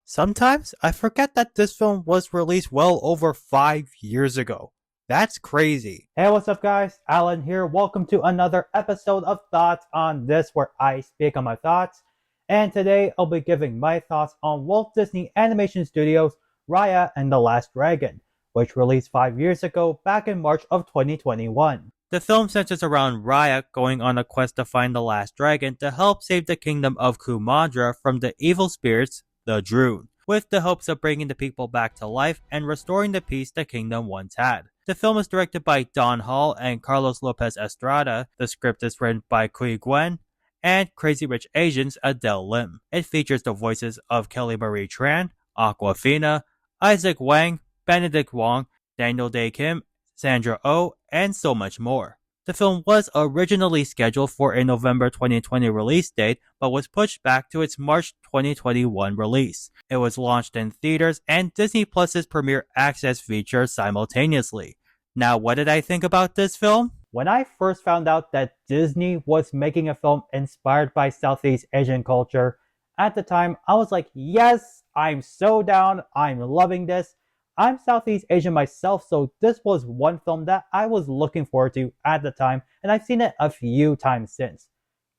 Sometimes I forget that this film was released well over 5 years ago. That's crazy. Hey, what's up, guys? Alan here. Welcome to another episode of Thoughts on This, where I speak on my thoughts. And today I'll be giving my thoughts on Walt Disney Animation Studios' Raya and the Last Dragon, which released 5 years ago back in March of 2021. The film centers around Raya going on a quest to find the last dragon to help save the kingdom of Kumandra from the evil spirits, the Droon, with the hopes of bringing the people back to life and restoring the peace the kingdom once had. The film is directed by Don Hall and Carlos Lopez Estrada. The script is written by Kui Gwen and Crazy Rich Asians' Adele Lim. It features the voices of Kelly Marie Tran, Aquafina, Isaac Wang, Benedict Wong, Daniel Day Kim, Sandra Oh, and so much more. The film was originally scheduled for a November 2020 release date, but was pushed back to its March 2021 release. It was launched in theaters and Disney Plus's Premiere Access feature simultaneously. Now, what did I think about this film? When I first found out that Disney was making a film inspired by Southeast Asian culture, at the time I was like, yes, I'm so down, I'm loving this. I'm Southeast Asian myself, so this was one film that I was looking forward to at the time, and I've seen it a few times since.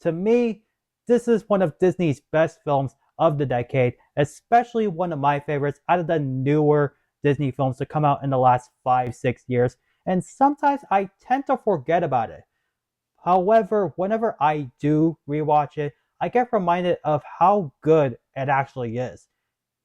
To me, this is one of Disney's best films of the decade, especially one of my favorites out of the newer Disney films to come out in the last 5-6 years, and sometimes I tend to forget about it. However, whenever I do rewatch it, I get reminded of how good it actually is.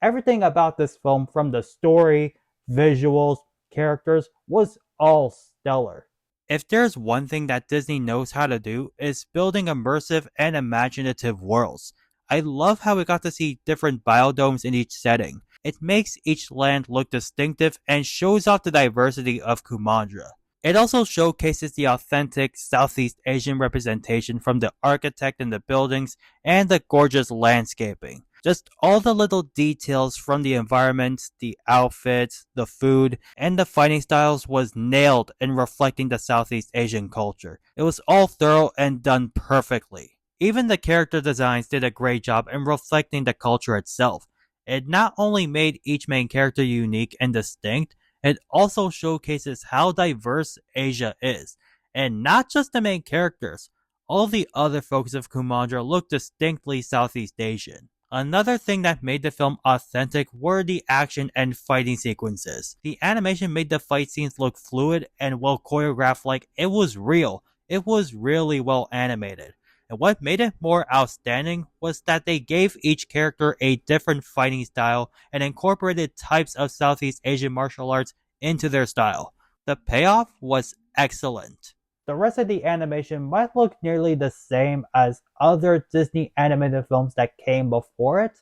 Everything about this film, from the story, visuals, characters, was all stellar. If there's one thing that Disney knows how to do, is building immersive and imaginative worlds. I love how we got to see different biodomes in each setting. It makes each land look distinctive and shows off the diversity of Kumandra. It also showcases the authentic Southeast Asian representation from the architect and the buildings and the gorgeous landscaping. Just all the little details from the environments, the outfits, the food, and the fighting styles was nailed in reflecting the Southeast Asian culture. It was all thorough and done perfectly. Even the character designs did a great job in reflecting the culture itself. It not only made each main character unique and distinct, it also showcases how diverse Asia is. And not just the main characters, all the other folks of Kumandra look distinctly Southeast Asian. Another thing that made the film authentic were the action and fighting sequences. The animation made the fight scenes look fluid and well choreographed, like it was real. It was really well animated. And what made it more outstanding was that they gave each character a different fighting style and incorporated types of Southeast Asian martial arts into their style. The payoff was excellent. The rest of the animation might look nearly the same as other Disney animated films that came before it,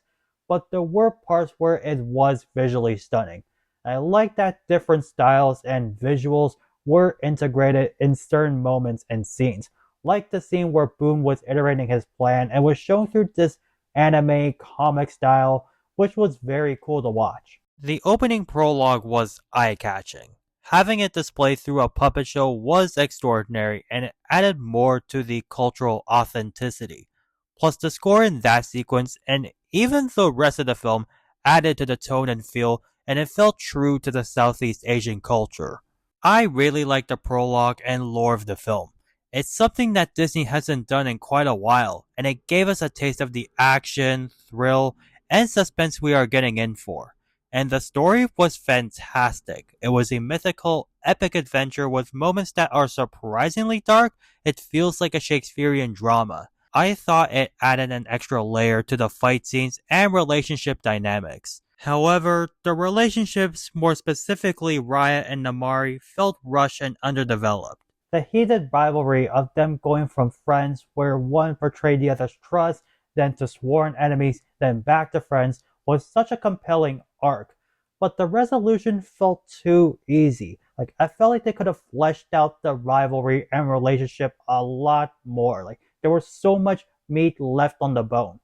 but there were parts where it was visually stunning. I like that different styles and visuals were integrated in certain moments and scenes, like the scene where Boom was iterating his plan and was shown through this anime comic style, which was very cool to watch. The opening prologue was eye-catching. Having it displayed through a puppet show was extraordinary, and it added more to the cultural authenticity. Plus, the score in that sequence and even the rest of the film added to the tone and feel, and it felt true to the Southeast Asian culture. I really liked the prologue and lore of the film. It's something that Disney hasn't done in quite a while, and it gave us a taste of the action, thrill, and suspense we are getting in for. And the story was fantastic. It was a mythical, epic adventure with moments that are surprisingly dark. It feels like a Shakespearean drama. I thought it added an extra layer to the fight scenes and relationship dynamics. However, the relationships, more specifically Raya and Namari, felt rushed and underdeveloped. The heated rivalry of them going from friends, where one betrayed the other's trust, then to sworn enemies, then back to friends, was such a compelling arc, but the resolution felt too easy. Like, I felt like they could have fleshed out the rivalry and relationship a lot more. Like, there was so much meat left on the bone.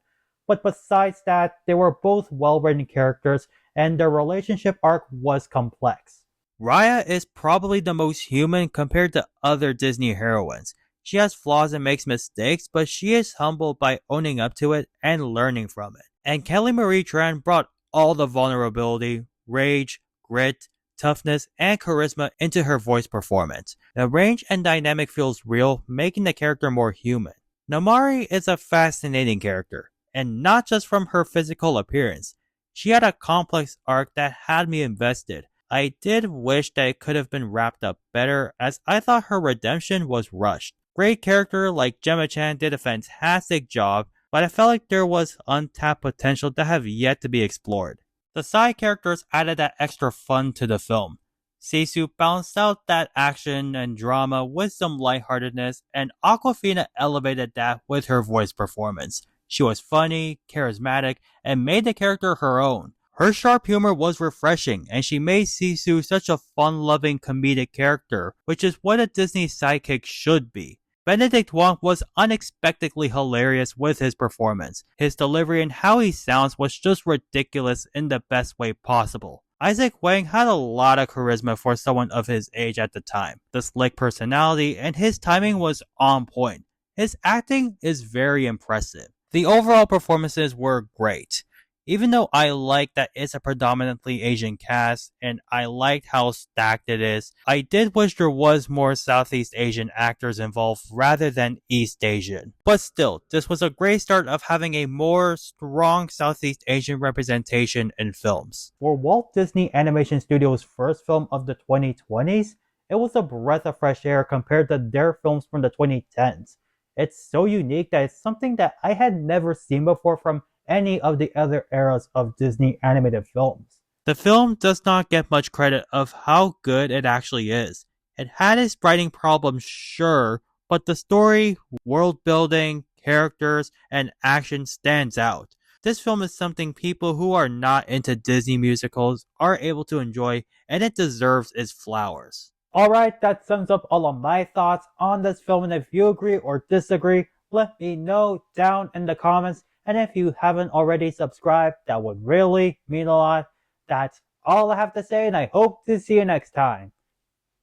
But besides that, they were both well-written characters, and their relationship arc was complex. Raya is probably the most human compared to other Disney heroines. She has flaws and makes mistakes, but she is humbled by owning up to it and learning from it. And Kelly Marie Tran brought all the vulnerability, rage, grit, toughness, and charisma into her voice performance. The range and dynamic feels real, making the character more human. Namari is a fascinating character, and not just from her physical appearance. She had a complex arc that had me invested. I did wish that it could have been wrapped up better, as I thought her redemption was rushed. Great character like Gemma Chan did a fantastic job, but I felt like there was untapped potential that have yet to be explored. The side characters added that extra fun to the film. Sisu balanced out that action and drama with some lightheartedness, and Aquafina elevated that with her voice performance. She was funny, charismatic, and made the character her own. Her sharp humor was refreshing, and she made Sisu such a fun-loving comedic character, which is what a Disney sidekick should be. Benedict Wong was unexpectedly hilarious with his performance. His delivery and how he sounds was just ridiculous in the best way possible. Isaac Wang had a lot of charisma for someone of his age at the time. The slick personality and his timing was on point. His acting is very impressive. The overall performances were great. Even though I like that it's a predominantly Asian cast and I liked how stacked it is, I did wish there was more Southeast Asian actors involved rather than East Asian. But still, this was a great start of having a more strong Southeast Asian representation in films. For Walt Disney Animation Studios' first film of the 2020s, it was a breath of fresh air compared to their films from the 2010s. It's so unique that it's something that I had never seen before from any of the other eras of Disney animated films. The film does not get much credit of how good it actually is. It had its writing problems, sure, but the story, world building, characters, and action stands out. This film is something people who are not into Disney musicals are able to enjoy, and it deserves its flowers. Alright, that sums up all of my thoughts on this film, and if you agree or disagree, let me know down in the comments. And if you haven't already subscribed, that would really mean a lot. That's all I have to say, and I hope to see you next time.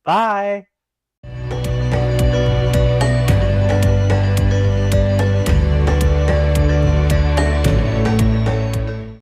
Bye!